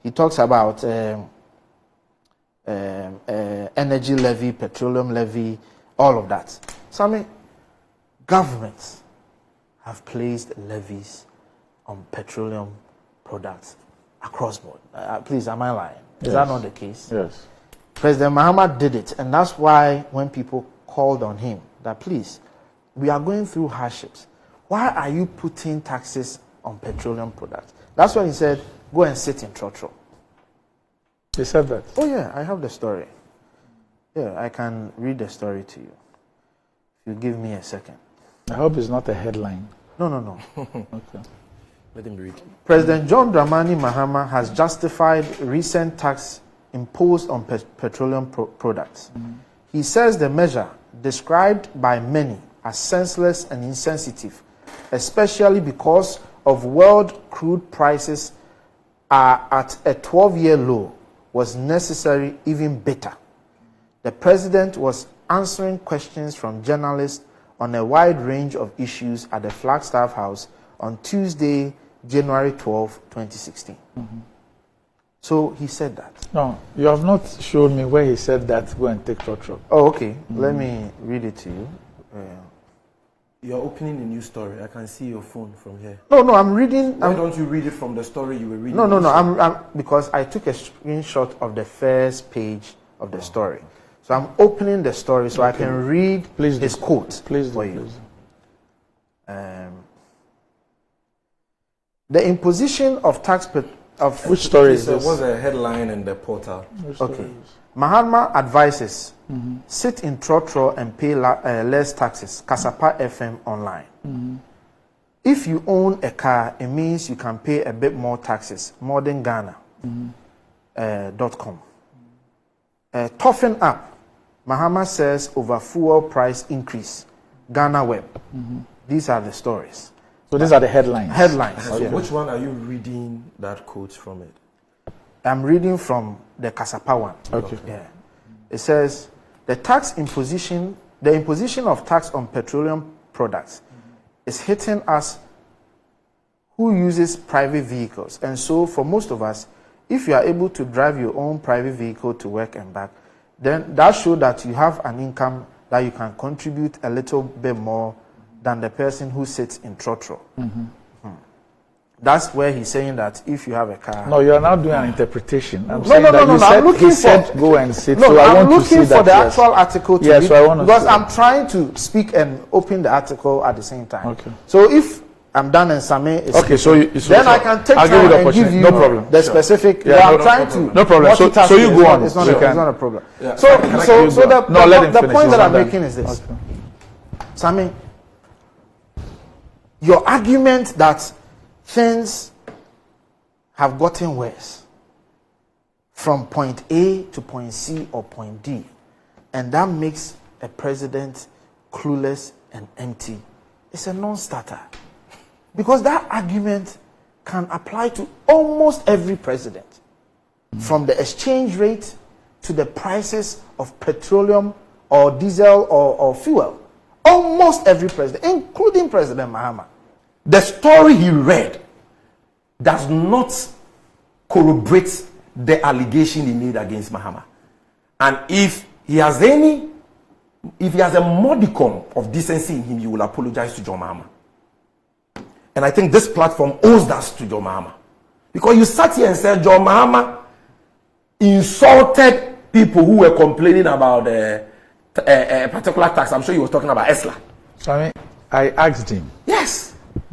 he talks about energy levy, petroleum levy, all of that. Sammy, governments have placed levies on petroleum products across board. Please, am I lying? Is that not the case? Yes. President Mahama did it, and that's why when people called on him that please, we are going through hardships. Why are you putting taxes on petroleum products? That's when he said, go and sit in Trotro. He said that? Oh yeah, I have the story. Yeah, I can read the story to you. If you give me a second. I hope it's not a headline. No. Okay. Let him read. President John Dramani Mahama has justified recent tax imposed on petroleum products. He says the measure, described by many as senseless and insensitive, especially because of world crude prices are at a 12-year low, was necessary, even better. The president was answering questions from journalists on a wide range of issues at the Flagstaff House on Tuesday, January 12, 2016. So he said that. No, you have not shown me where he said that. Go and take Trotro. Oh, okay. Let me read it to you. You're opening a new story. I can see your phone from here. No, I'm reading. Why don't you read it from the story you were reading? No. I'm because I took a screenshot of the first page of the story. So I'm opening the story so I can read his quote for you. The imposition of tax of which story is this? What's the headline in the portal? Okay. Mahama advises sit in Trotro and pay less taxes. Kasapa FM online. If you own a car, it means you can pay a bit more taxes. ModernGhana.com. Toughen up. Mahama says over fuel price increase. Ghana Web. These are the stories. So these are the headlines. Headlines. So which one are you reading that quote from it? I'm reading from the Kasapa one. Okay. Yeah. It says the imposition of tax on petroleum products is hitting us who uses private vehicles. And so for most of us, if you are able to drive your own private vehicle to work and back, then that shows that you have an income that you can contribute a little bit more than the person who sits in Trotro. That's where he's saying that if you have a car... No, you are now doing an interpretation. I'm looking said go and sit. No, so I I'm want to see looking for that, the actual article to read, so I want to because see I'm trying to speak and open the article at the same time. Okay. So if I'm done and Sammy is okay, then I can take time and give you the specific. Yeah, I'm trying to. No problem. So you go on. It's not a problem. Yeah. So the point that I'm making is this. Okay. Sammy, your argument that things have gotten worse from point A to point C or point D, and that makes a president clueless and empty, it's a non-starter. Because that argument can apply to almost every president, from the exchange rate to the prices of petroleum or diesel or fuel. Almost every president, including President Mahama. The story he read does not corroborate the allegation he made against Mahama. And if he has a modicum of decency in him, he will apologize to John Mahama. And I think this platform owes that to John Mahama. Because you sat here and said John Mahama insulted people who were complaining about a particular tax. I'm sure he was talking about Esla. Sammy, I asked him. Yes.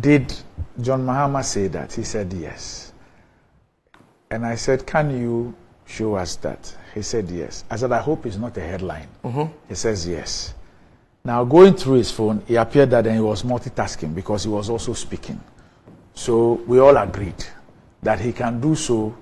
Did John Mahama say that? He said yes. And I said, can you show us that? He said yes. I said, I hope it's not a headline. He says yes. Now, going through his phone, it appeared that then he was multitasking because he was also speaking. So we all agreed that he can do so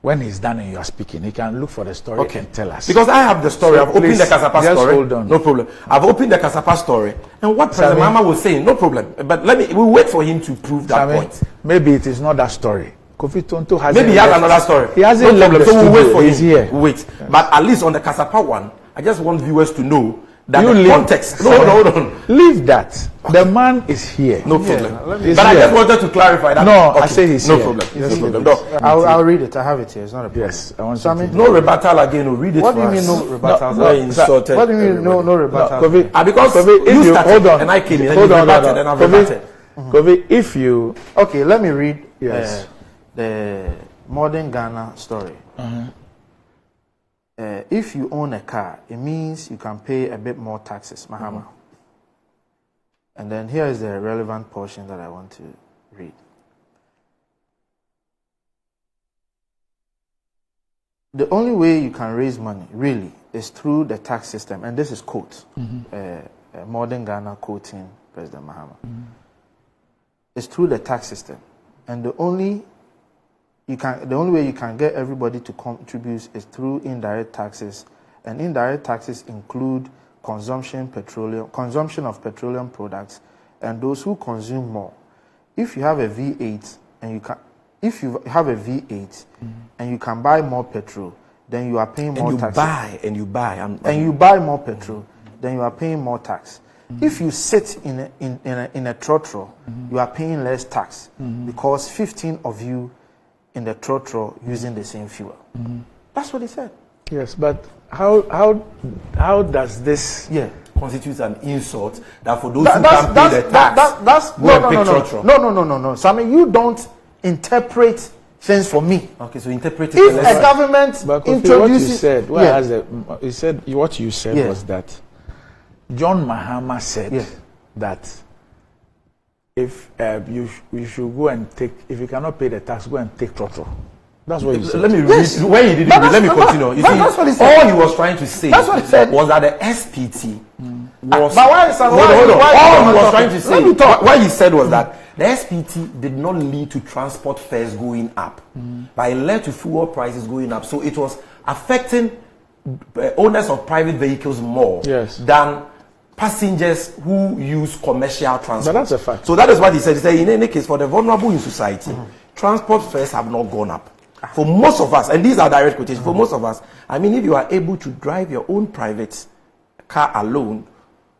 when he's done and you are speaking. He can look for the story and tell us. Because I have the story. So I've opened the Kasapa story. Hold on. No problem. I've opened the Kasapa story. And what President Mahama was saying, no problem. But we'll wait for him to prove that point. Maybe it is not that story. Kofi Tonto has maybe he has another story. He hasn't left the so we'll wait for He's him. Here. Wait. Yes. But at least on the Kasapa one, I just want viewers to know that You the leave- context. No, hold on. Leave that. The man is here. No problem. He's But I here. just wanted to clarify that. No, I Okay, say he's no here. problem. Yes, No he problem. is. No. I'll read it. I have it here. It's not a problem. Yes, I want Sammy, you to. No rebuttal again. No, read it. what do for you mean us. no rebuttal? No, Very insulted. What do you mean no No, rebuttal? Kofi, Because Kofi, if you you started hold on, and I came in and hold you on, rebutted and I've Kofi, rebutted. Kofi, if you Okay, let me read Yes. the modern Ghana story. If you own a car, it means you can pay a bit more taxes, Mahama. And then here is the relevant portion that I want to read. The only way you can raise money, really, is through the tax system. And this is quote, modern Ghana quoting President Mahama. It's through the tax system. And the only way you can get everybody to contribute is through indirect taxes, and indirect taxes include consumption of petroleum products, and those who consume more. If you have a V8 and you can buy more petrol, then you are paying more tax. And you buy more petrol, then you are paying more tax. If you sit in a trotro, you are paying less tax because 15 of you in the trotro using the same fuel. That's what he said. yes, but how does this? Yeah. constitutes an insult that for those who can't pay the tax, No. Sammy, you don't interpret things for me. Okay, so interpret it. If a government But Kofi, introduces, what you said was that John Mahama said that if you should go and take, if you cannot pay the tax, go and take trotro. That's what you said. Let me read. When he did it, let me continue. You see, that's what he said. all he was trying to say That's what he said. was that the SPT was. But why is that? Hold on. why All he was talking? trying to say, Let me talk. what he said was that the SPT did not lead to transport fares going up, but it led to fuel prices going up. So it was affecting owners of private vehicles more than passengers who use commercial transport. But that's a fact. So that is what he said. He said, in any case, for the vulnerable in society, transport fares have not gone up. For most of us, and these are direct quotations, for most of us, I mean, if you are able to drive your own private car alone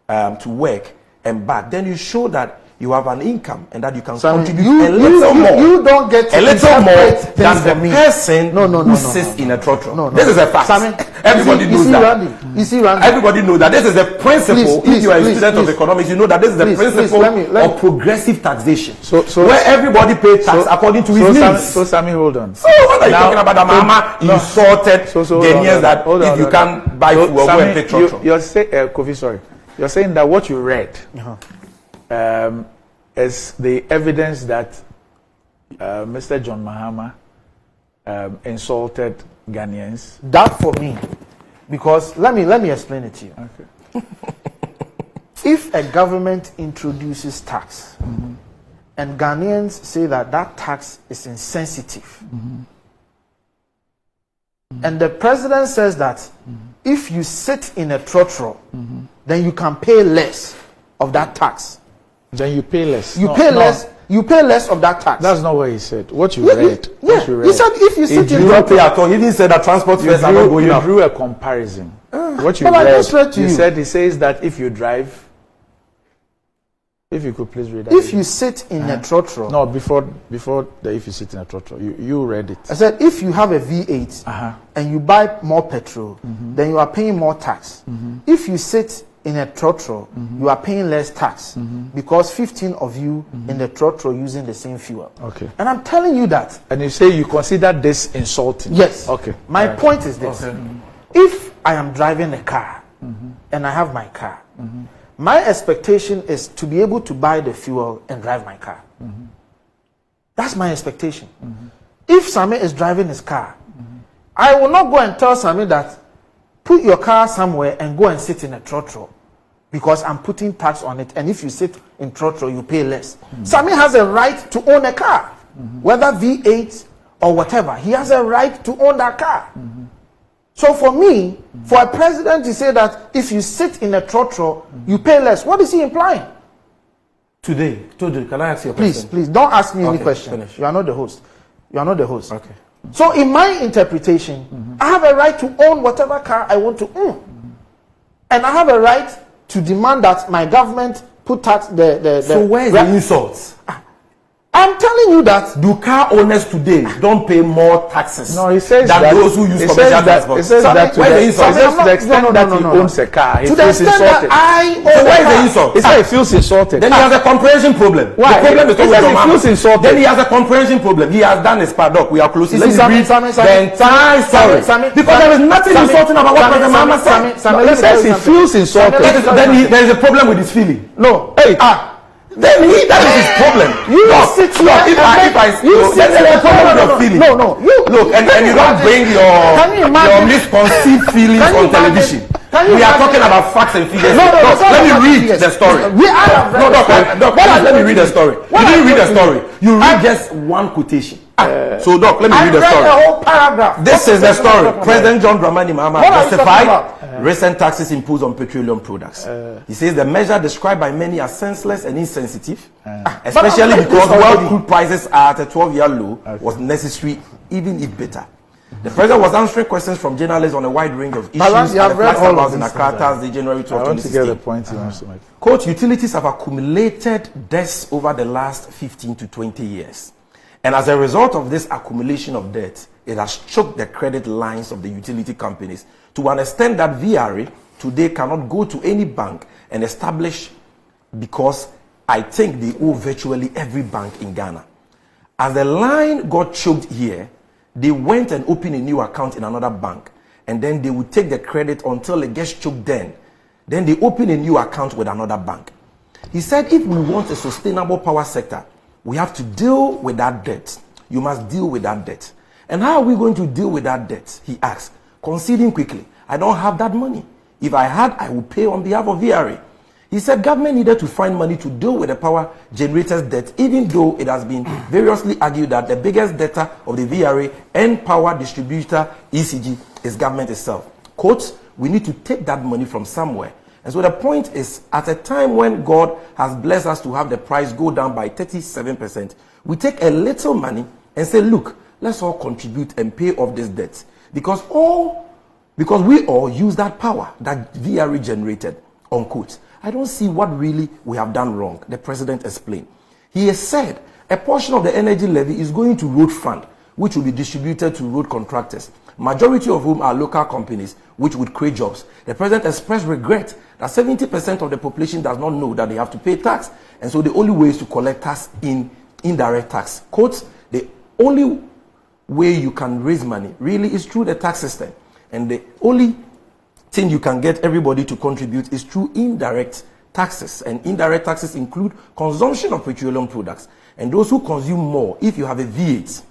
to work and back, then you show that you have an income and that you can contribute a little more. You don't get to a little more than the me. person who sits in a trotro. No. This is a fact. Sammy, Everybody knows that. You see, Randy. Everybody knows that this is the principle. Please, if you are a please, student of economics, you know that this is the principle let me- of progressive taxation, So where everybody pays tax according to his needs. So Sammy, hold on. So what are you talking about? The Mahama insulted Ghanaians that if you can't buy fuel, go and take trotro. You're saying, Kofi, sorry. You're saying that what you read is the evidence that Mr. John Mahama insulted Ghanaians. That for me, because let me explain it to you. Okay. If a government introduces tax and Ghanaians say that that tax is insensitive, and the president says that if you sit in a trotro, then you can pay less of that tax. Then you pay less. You pay less. You pay less of that tax. That's not what he said. What you Yeah, read. yeah. What you read. He said if you sit in You don't pay trotro, at all. He didn't say that transport fares are not going you up. drew a comparison. What you but I read, just read to you. he says that if you drive, if you could please read that. if you sit in a trotro, No, before the if you sit in a trotro, you read it. I said if you have a V8 and you buy more petrol, then you are paying more tax. If you sit in a trotro, you are paying less tax because 15 of you in the trotro using the same fuel. Okay. And I'm telling you that. And you say you consider this insulting. Yes. Okay. My point is this. If I am driving a car and I have my car, my expectation is to be able to buy the fuel and drive my car. That's my expectation. If Sammy is driving his car, I will not go and tell Sammy that put your car somewhere and go and sit in a trotro because I'm putting tax on it, and if you sit in trotro, you pay less. Sammy has a right to own a car, whether V8 or whatever. He has a right to own that car. So for me, for a president to say that if you sit in a trotro, you pay less, what is he implying? Today, can I ask you a Please, question? please, don't ask me any Okay, question. finish. You are not the host. You are not the host. Okay. So in my interpretation, I have a right to own whatever car I want to own. and I have a right to demand that my government put tax So where is the insult? I'm telling you that do car owners today don't pay more taxes No, he says than that, those who use he commercial says that, transport? he says that to where the, the insult? he says to the extent that he owns a car, he to the feels extent insulted. that I So where is the insult? He said he feels insulted. Then he has a comprehension problem. Why? The problem is He not with says your he mama. feels insulted. Then he has a comprehension problem. He has done his part. Doc, we are close. Let me Sammy, read Sammy, the entire story. Because there is nothing insulting about what President Mahama said. He says he feels insulted. Then there is a problem with his feeling. No, hey, Then that is his problem. You sit here if I then there's a problem with your feeling. No. Look, and you don't bring your misconceived feelings on television. We are talking about facts and figures. Let me read the story. Doc, let me read the story. You didn't read the story. You read just one quotation. So, Doc, let me read the story. I read the whole paragraph. This is the story. President John Dramani Mahama justified recent taxes imposed on petroleum products. He says the measure described by many as senseless and insensitive, especially because world crude prices are at a 12-year low, was necessary, even if better. The president was answering questions from journalists on a wide range of issues at the Flagstaff House in Accra, Thursday, January 12, 2016. I want to get the point he wants to make. Quote, utilities have accumulated debts over the last 15 to 20 years. And as a result of this accumulation of debt, it has choked the credit lines of the utility companies to an extent that VRA today cannot go to any bank and establish, because I think they owe virtually every bank in Ghana. As the line got choked here, they went and opened a new account in another bank, and then they would take the credit until it gets choked then they open a new account with another bank. He said if we want a sustainable power sector, we have to deal with that debt. You must deal with that debt. And how are we going to deal with that debt? He asked, conceding quickly. I don't have that money. If I had, I would pay on behalf of VRA. He said government needed to find money to deal with the power generators' debt, even though it has been variously argued that the biggest debtor of the VRA and power distributor ECG is government itself. Quote, we need to take that money from somewhere. And so the point is, at a time when God has blessed us to have the price go down by 37%, we take a little money and say, look, let's all contribute and pay off this debt. Because we all use that power that VRA generated, unquote. I don't see what really we have done wrong, the president explained. He has said a portion of the energy levy is going to road fund, which will be distributed to road contractors, majority of whom are local companies, which would create jobs. The president expressed regret that 70% of the population does not know that they have to pay tax, and so the only way is to collect tax in indirect tax. Quote, the only way you can raise money really is through the tax system, and the only thing you can get everybody to contribute is through indirect taxes, and indirect taxes include consumption of petroleum products. And those who consume more, if you have a V8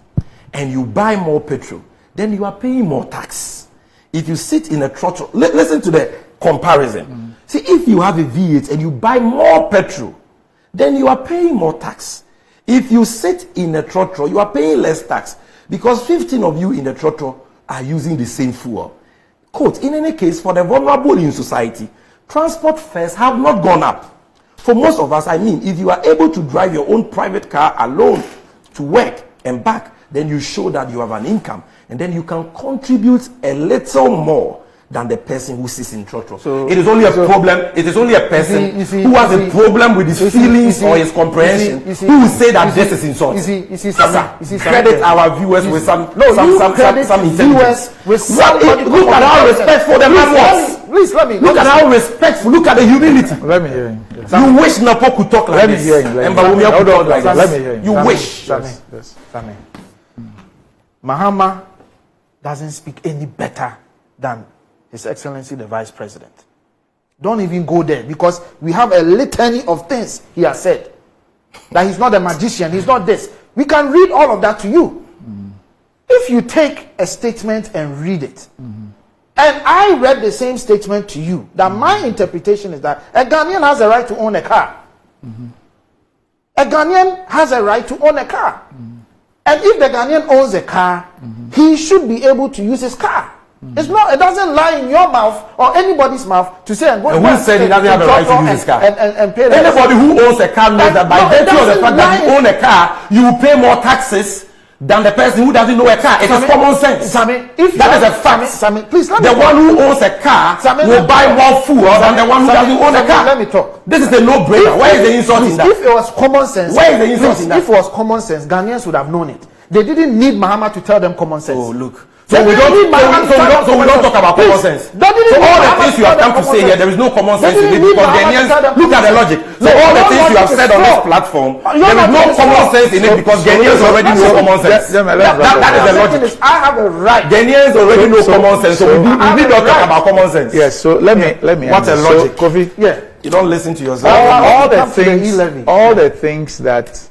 and you buy more petrol, then you are paying more tax. If you sit in a throttle, listen to the comparison. See, if you have a V8 and you buy more petrol, then you are paying more tax. If you sit in a throttle, you are paying less tax, because 15 of you in the throttle are using the same fuel. Quote, in any case, for the vulnerable in society, transport fares have not gone up. For most of us, I mean, if you are able to drive your own private car alone to work and back, then you show that you have an income, and then you can contribute a little more than the person who sits in throttle. So it is only a problem. It is only a person who has a problem with his feelings or his comprehension who will say that this is insult. Credit our viewers with some intelligence. Look at how respectful the man was. Please let me. Look at how respectful. Look at the humility. Let me hear him. You wish Napo could talk like this. Let me hear him. You wish. Sammy. Mahama doesn't speak any better than His Excellency the Vice President. Don't even go there, because we have a litany of things he has said. That he's not a magician, he's not this. We can read all of that to you. If you take a statement and read it, and I read the same statement to you, that my interpretation is that a Ghanaian has a right to own a car. A Ghanaian has a right to own a car. And if the Ghanaian owns a car, he should be able to use his car. It's not. It doesn't lie in your mouth or anybody's mouth to say and go. And who said he doesn't have a right to use his car? And pay. Anybody who owns a car knows that by virtue of the fact that you own a car, you will pay more taxes than the person who doesn't know a car. It is common sense. Sammy, if that is a fact. Sammy, please let me the one who owns a car will buy more fuel than the one who doesn't own a car. Let me talk. This is a no-brainer. Where is the insult in that? If it was common sense, where is the insult in that? If it was common sense, Ghanaians would have known it. They didn't need Mahama to tell them common sense. Oh, look. So we don't talk about common sense. So all the things you have come to say here, there is no common sense in it because Ghanaians look at the logic. So all the things you have said on this platform, there is no common sense in it because Ghanaians already know common sense. That is the logic. I have a right. Ghanaians already know common sense, so we need not talk about common sense. Yes. So let me. What a logic, Kofi. Yeah. You don't listen to yourself. All the things that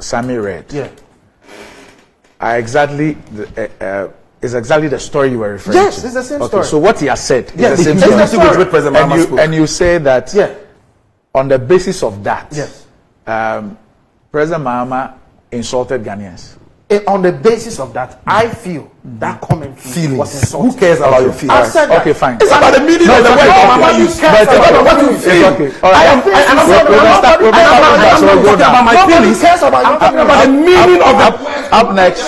Sammy read. Yeah. Are exactly is exactly the story you were referring to. Yes, it's the same story. So what he has said yes, is the same story. And you say that on the basis of that, yes, President Mahama insulted Ghanaians. On the basis of that, I feel that comment was insulting. Who cares about your feelings? I said that. Okay, fine. It's about the meaning of the word Mahama used. It's about what you feel. Okay. I'm talking about my feelings. I'm talking about the meaning of the up next.